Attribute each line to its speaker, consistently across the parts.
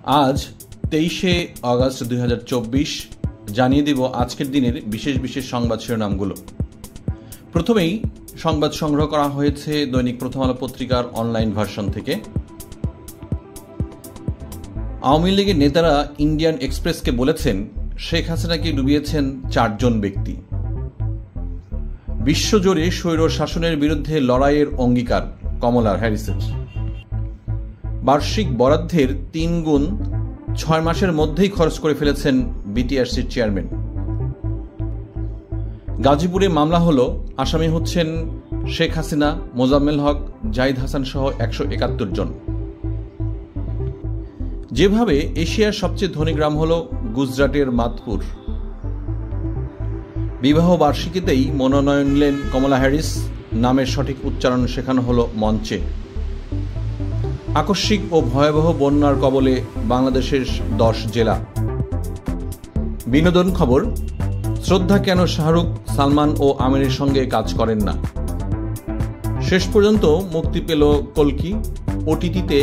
Speaker 1: আজ 23শে আগস্ট 2024 জানিয়ে দেব আজকের দিনের বিশেষ বিশেষ সংবাদ শিরোনামগুলো। প্রথমেই সংবাদ সংগ্রহ করা হয়েছে দৈনিক প্রথম আলো পত্রিকার অনলাইন ভার্সন থেকে। আওয়ামী লীগের নেতারা ইন্ডিয়ান এক্সপ্রেসকে বলেছেন শেখ হাসিনাকে ডুবিয়েছেন 4 জন ব্যক্তি। বিশ্বজুড়ে স্বৈর শাসনের বিরুদ্ধে লড়াইয়ের অঙ্গীকার কমলা হ্যারিসের। বার্ষিক বরাদ্দের 3 গুণ 6 মাসের মধ্যেই খরচ করে ফেলেছেন বিটিআরসির চেয়ারম্যান। গাজীপুরে মামলা হলো, আসামি হচ্ছেন শেখ হাসিনা, মোজাম্মেল হক, জাহিদ হাসান সহ 171 জন। যেভাবে এশিয়ার সবচেয়ে ধনী গ্রাম হলো গুজরাটের মাদপুর। বিবাহ বার্ষিকীতেই মনোনয়ন নিলেন কমলা হ্যারিস, নামের সঠিক উচ্চারণ শেখানো হলো মঞ্চে। আকস্মিক ও ভয়াবহ বন্যার কবলে বাংলাদেশের 10 জেলা। বিনোদন খবর, শ্রদ্ধা কেন শাহরুখ, সালমান ও আমিরের সঙ্গে কাজ করেন না। শেষ পর্যন্ত মুক্তি পেল কল্কি, ওটিটিতে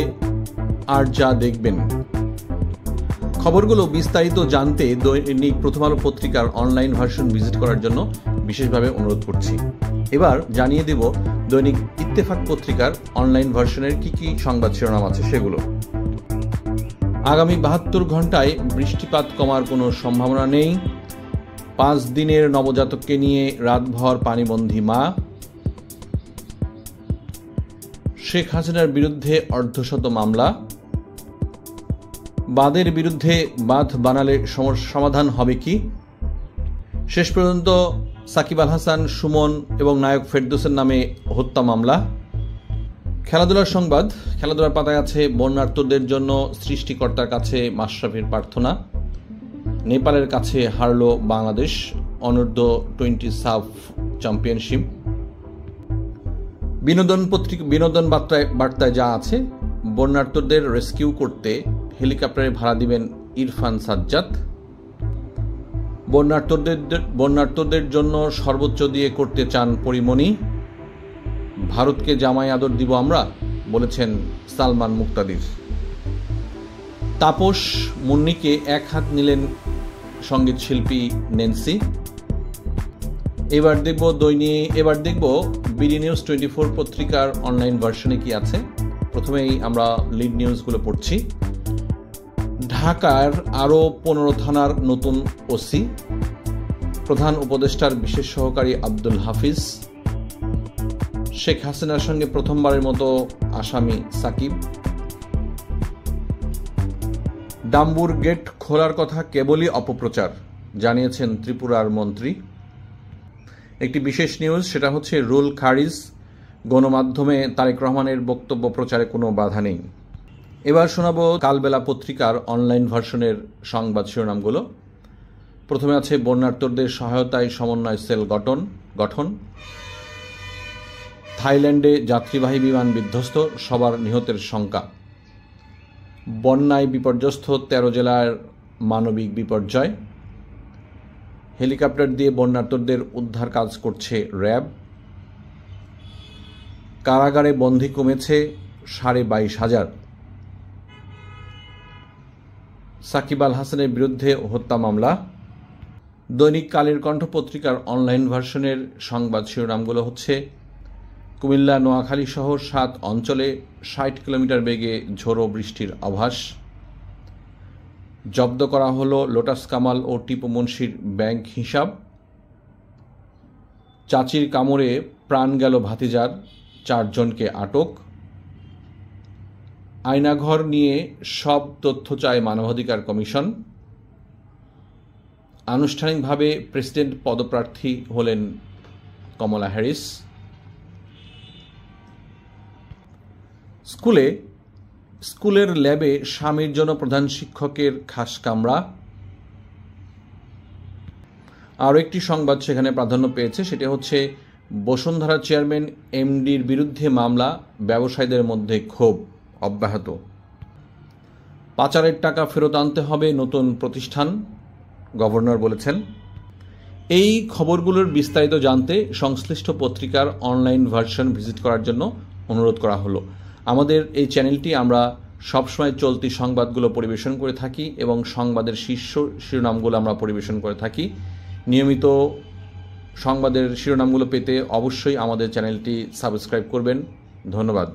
Speaker 1: আর যা দেখবেন। খবরগুলো বিস্তারিত জানতে দৈনিক প্রথম আলো পত্রিকার অনলাইন ভার্সন ভিজিট করার জন্য বিশেষভাবে অনুরোধ করছি। এবার জানিয়ে দেব দৈনিক ইত্তেফাক পত্রিকার অনলাইন ভার্সনের কি কি সংবাদ শিরোনাম আছে সেগুলো। আগামী 72 ঘন্টায় বৃষ্টিপাত কমার কোনো সম্ভাবনা নেই। 5 দিনের নবজাতককে নিয়ে রাতভর পানিবন্দী মা। শেখ হাসিনার বিরুদ্ধে অর্ধশত মামলা। বাদের বিরুদ্ধে বাঁধ বানালে সমাধান হবে কি। শেষ পর্যন্ত সাকিব আল হাসান, সুমন এবং নায়ক ফেরদৌসের নামে হত্যা মামলা। খেলাধুলার সংবাদ, খেলাধুলার পাতায় আছে বন্যার্তদের জন্য সৃষ্টিকর্তার কাছে মাশরাফির প্রার্থনা। নেপালের কাছে হারল বাংলাদেশ অনূর্ধ্ব 20 সাফ চ্যাম্পিয়নশিপ। বিনোদন বার্তায় যা আছে, বন্যার্তদের রেস্কিউ করতে হেলিকপ্টারে ভাড়া দিবেন ইরফান সাজ্জাদ। বন্যার্তদের জন্য সর্বোচ্চ দিয়ে করতে চান পরিমণি। ভারতকে জামাই আদর দিব আমরা, বলেছেন সালমান মুক্তাদির। তাপস মুন্নিকে এক হাত নিলেন সঙ্গীত শিল্পী নেন্সি। এবার দেখব বিডি নিউজ 24 পত্রিকার অনলাইন ভার্সনে কি আছে। প্রথমেই আমরা লিড নিউজগুলো পড়ছি। ঢাকার আরও 15 থানার নতুন ওসি। প্রধান উপদেষ্টার বিশেষ সহকারী আব্দুল হাফিজ। শেখ হাসিনার সঙ্গে প্রথমবারের মতো আসামি সাকিব। ডাম্বুর গেট খোলার কথা কেবলই অপপ্রচার, জানিয়েছেন ত্রিপুরার মন্ত্রী। একটি বিশেষ নিউজ, সেটা হচ্ছে রুল খারিজ, গণমাধ্যমে তারেক রহমানের বক্তব্য প্রচারে কোনো বাধা নেই। এবার শোনাব কালবেলা পত্রিকার অনলাইন ভার্সনের সংবাদ শিরোনামগুলো। প্রথমে আছে বন্যার্তদের সহায়তায় সমন্বয় সেল গঠন। থাইল্যান্ডে যাত্রীবাহী বিমান বিধ্বস্ত, সবার নিহতের শঙ্কা। বন্যায় বিপর্যস্ত 13 জেলার মানবিক বিপর্যয়। হেলিকপ্টার দিয়ে বন্যার্তদের উদ্ধার কাজ করছে র্যাব। কারাগারে বন্দী কমেছে 22,500। সাকিব আল হাসানের বিরুদ্ধে হত্যা মামলা। দৈনিক কালের কণ্ঠ পত্রিকার অনলাইন ভার্সনের সংবাদ শিরোনামগুলো হচ্ছে, কুমিল্লা, নোয়াখালী সহ 7 অঞ্চলে 60 কিলোমিটার বেগে ঝোড়ো বৃষ্টির আভাস। জব্দ করা হলো লোটাস কামাল ও টিপু মুন্সির ব্যাংক হিসাব। চাচির কামড়ে প্রাণ গেল ভাতিজার, 4 জনকে আটক। আয়নাঘর নিয়ে সব তথ্য চায় মানবাধিকার কমিশন। আনুষ্ঠানিকভাবে প্রেসিডেন্ট পদপ্রার্থী হলেন কমলা হ্যারিস। স্কুলের ল্যাবে স্বামীর জন্য প্রধান শিক্ষকের খাস কামরা। আরও একটি সংবাদ সেখানে প্রাধান্য পেয়েছে, সেটা হচ্ছে বসুন্ধরা চেয়ারম্যান এমডির বিরুদ্ধে মামলা, ব্যবসায়ীদের মধ্যে ক্ষোভ অব্যাহত। পাচারের টাকা ফেরত আনতে হবে নতুন প্রতিষ্ঠান, গভর্নর বলেছেন। এই খবরগুলোর বিস্তারিত জানতে সংশ্লিষ্ট পত্রিকার অনলাইন ভার্সন ভিজিট করার জন্য অনুরোধ করা হলো। আমাদের এই চ্যানেলটি আমরা সবসময় চলতি সংবাদগুলো পরিবেশন করে থাকি এবং সংবাদের শীর্ষ শিরোনামগুলো আমরা পরিবেশন করে থাকি। নিয়মিত সংবাদের শিরোনামগুলো পেতে অবশ্যই আমাদের চ্যানেলটি সাবস্ক্রাইব করবেন। ধন্যবাদ।